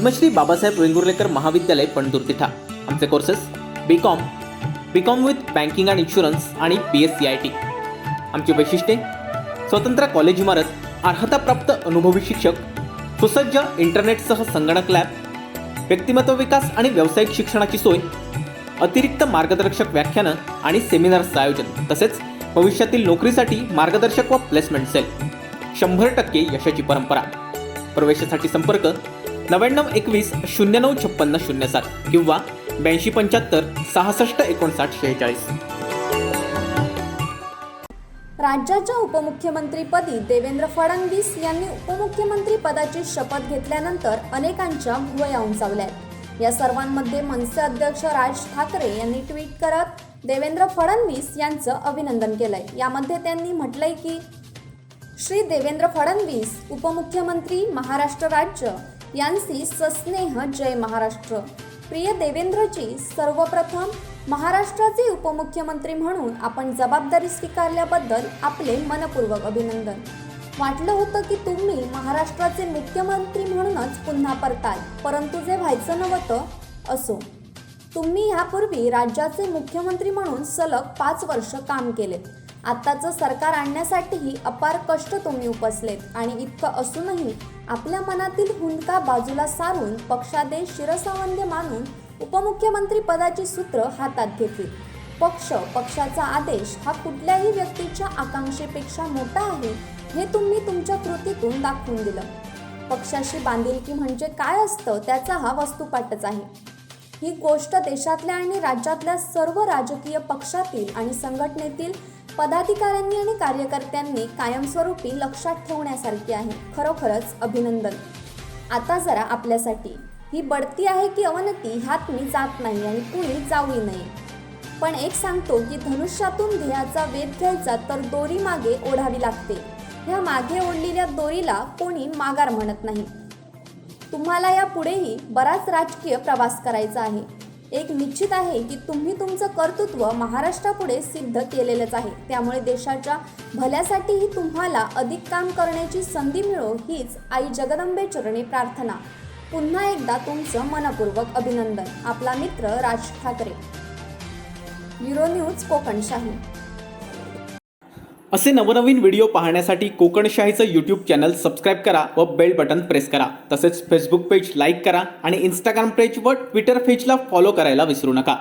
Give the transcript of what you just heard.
पद्मश्री बाबासाहेब वेंगुर्लेकर महाविद्यालय पणतूर तिठा। आमचे courses B Com with banking and insurance आणि BSc IT। आमची वैशिष्ट्ये: स्वतंत्र कॉलेज इमारत, अर्हताप्राप्त अनुभवी शिक्षक, सुसज्ज इंटरनेटसह संगणक लॅब, व्यक्तिमत्व विकास आणि व्यावसायिक शिक्षणाची सोय, अतिरिक्त मार्गदर्शक व्याख्यानं आणि सेमिनार्सचं आयोजन, तसेच भविष्यातील नोकरीसाठी मार्गदर्शक व प्लेसमेंट सेल। 100% यशाची परंपरा। प्रवेशासाठी संपर्क 9921 0956 07 किंवा 8275 66 59 46। राज्याच्या उपमुख्यमंत्रीपदी देवेंद्र फडणवीस यांनी उपमुख्यमंत्री पदाची शपथ घेतल्यानंतर अनेकांच्या भुवया उंचावल्यात। या सर्वांमध्ये मनसे अध्यक्ष राज ठाकरे यांनी ट्विट करत देवेंद्र फडणवीस यांचं अभिनंदन केलंय। यामध्ये त्यांनी म्हटलंय की श्री देवेंद्र फडणवीस उपमुख्यमंत्री महाराष्ट्र राज्य यांसी सस्नेह जय महाराष्ट्र। प्रिय देवेंद्रजी, सर्वप्रथम महाराष्ट्राचे उपमुख्यमंत्री म्हणून आपण जबाबदारी स्वीकारल्याबद्दल आपले मनपूर्वक अभिनंदन। वाटलं होतं की तुम्ही महाराष्ट्राचे मुख्यमंत्री म्हणूनच पुन्हा परताल, परंतु जे व्हायचं नव्हतं असो। तुम्ही यापूर्वी राज्याचे मुख्यमंत्री म्हणून सलग 5 वर्ष काम केलेत। आत्ताचं सरकार आणण्यासाठीही अपार कष्ट तुम्ही उपसलेत आणि इतकं असूनही आपल्या मनातील हुंदका बाजूला सारून पक्षादेश शिरसावंद्य मानून उपमुख्यमंत्री पदाची सूत्र हातात घेतली। पक्षाचा आदेश हा कुठल्याही व्यक्तीच्या आकांक्षेपेक्षा मोठा आहे हे तुम्ही तुमच्या कृतीतून दाखवून दिलं। पक्षाशी बांधिलकी म्हणजे काय असतं त्याचा हा वस्तुपाठच आहे। ही गोष्ट देशातल्या आणि राज्यातल्या सर्व राजकीय पक्षातील आणि संघटनेतील पदाधिकाऱ्यांनी आणि कार्यकर्त्यांनी कायमस्वरूपी लक्षात ठेवण्यासारखी आहे। खरोखरच अभिनंदन। आता जरा आपल्यासाठी ही बढती आहे की अवनती ह्यात मी जात नाही आणि कुणी जाऊही नये, पण एक सांगतो की धनुष्यातून ध्येयाचा वेध घ्यायचा तर दोरी मागे ओढावी लागते। ह्या मागे ओढलेल्या दोरीला कोणी माघार म्हणत नाही। तुम्हाला या पुढेही बराच राजकीय प्रवास करायचा आहे। एक निश्चित आहे की तुम्ही तुमचं कर्तृत्व महाराष्ट्रापुढे सिद्ध केलेलंच आहे। त्यामुळे देशाच्या भल्यासाठीही तुम्हाला अधिक काम करण्याची संधी मिळो हीच आई जगदंबे चरणी प्रार्थना। पुन्हा एकदा तुमचं मनपूर्वक अभिनंदन। आपला मित्र राज ठाकरे। Bureau news Kokanshahi. असे नवनवीन व्हिडिओ पाहण्यासाठी कोकणशाहीचं यूट्यूब चॅनल सबस्क्राईब करा व बेल बटन प्रेस करा। तसेच फेसबुक पेज लाईक करा आणि इंस्टाग्राम पेज व ट्विटर पेजला फॉलो करायला विसरू नका।